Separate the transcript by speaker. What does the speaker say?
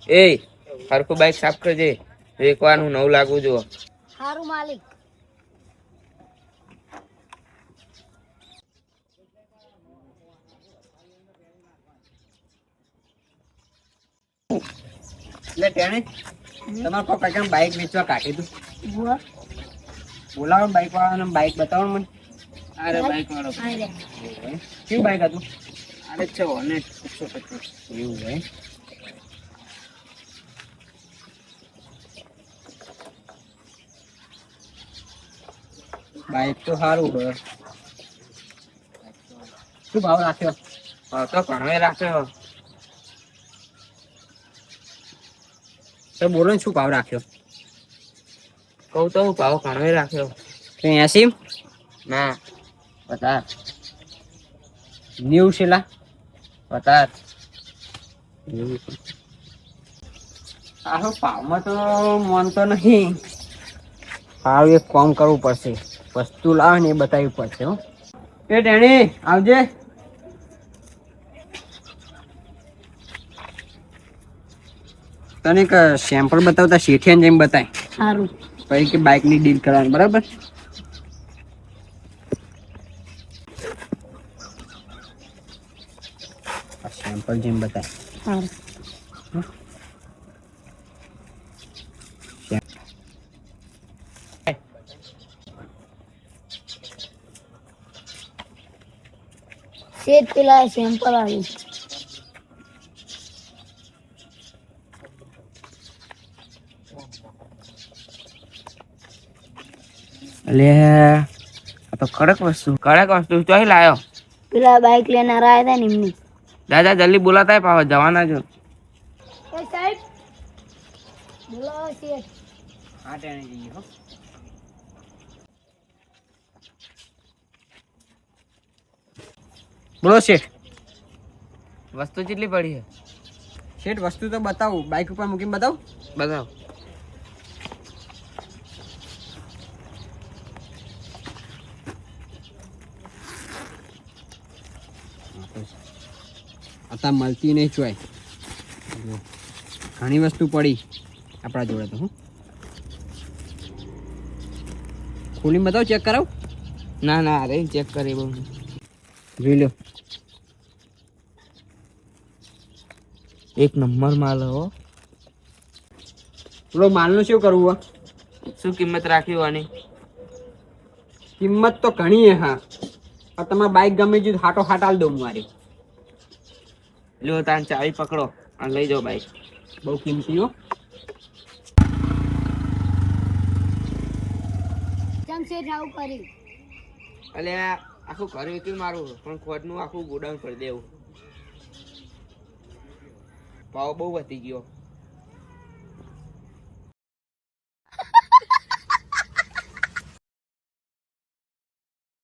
Speaker 1: એ હરખું બાઈક સાફ કરજે, વેકવાનું નવું લાગવું જો.
Speaker 2: સારું માલિક.
Speaker 3: એટલે તેને તમારે કોઈ પ્રકારનું બાઈક વેચવા કાઢી દઉં.
Speaker 2: બુઆ
Speaker 3: બોલાવો બાઈક વાળાને, બાઈક બતાવો મને.
Speaker 1: અરે બાઈક વાળો
Speaker 3: કેવું બાઈક હતું?
Speaker 1: અરે છે ને 125
Speaker 3: એવું હોય. બાઈક તો સારું હોય. શું ભાવ રાખ્યો?
Speaker 1: તો ઘણો રાખ્યો.
Speaker 3: તો બોલો ને શું ભાવ રાખ્યો?
Speaker 1: કઉ તો ભાવ ઘણો રાખ્યો.
Speaker 3: 80?
Speaker 1: ના 50.
Speaker 3: 90 છેલા
Speaker 1: 50.
Speaker 3: આહો ભાવમાં તો માનતો નહીં. સારું એક કામ કરવું પડશે, વસ્તુ લાવે ને એ બતાવવી પડશે. હો એ ટેણી આવજે. તને એક સેમ્પલ બતાવતા શેઠિયાને જેમ બતાય.
Speaker 2: સારું.
Speaker 3: પછી કે બાઇકની ડીલ કરવાની, બરાબર? આ સેમ્પલ જેમ બતાય.
Speaker 2: સારું. શેઠ પેલા સેમ્પલ આવ્યું.
Speaker 1: અલે આ તો કડક વસ્તુ ચોઈ લાયો.
Speaker 2: પેલા બાઈક લઈને આવ્યા હતા ને એમની.
Speaker 1: દાદા જલ્દી બોલાતા પાવ જવાના છો.
Speaker 2: એ સાહેબ બોલાવો શેઠ.
Speaker 3: હા ટેણી જઈએ. હો બોલો શેઠ.
Speaker 1: વસ્તુ કેટલી પડી છે?
Speaker 3: શેઠ વસ્તુ તો બતાવું, બાઇક ઉપર મૂકીને બતાવું.
Speaker 1: બતાવ.
Speaker 3: અત્યારે મળતી નહીં ચોય. ઘણી વસ્તુ પડી આપણા જોડે તો. હું ખોલીને બતાવું, ચેક કરાવ?
Speaker 1: ના ના અરે ચેક કરી બહુ
Speaker 3: જોઈ લો.
Speaker 1: એક નંબર માલ હો.
Speaker 3: પેલો માલનું શું કરવું?
Speaker 1: શું કિંમત રાખી આની?
Speaker 3: કિંમત તો ઘણી હે. હા તમારે બાઈક ગમે છે હાટો હાટ આલ દઉં મારી.
Speaker 1: લ્યો તાન ચાવી પકડો અને લઈ જાઓ બાઈક.
Speaker 3: બહુ કિંમતી હો.
Speaker 2: ચમ શેઠ આવું કર્યું?
Speaker 1: અલે આખું ઘર વેચી મારું, પણ ખોટનું આખું ગોડાઉન કરી દેવું. ભાવ બહુ વધી ગયો.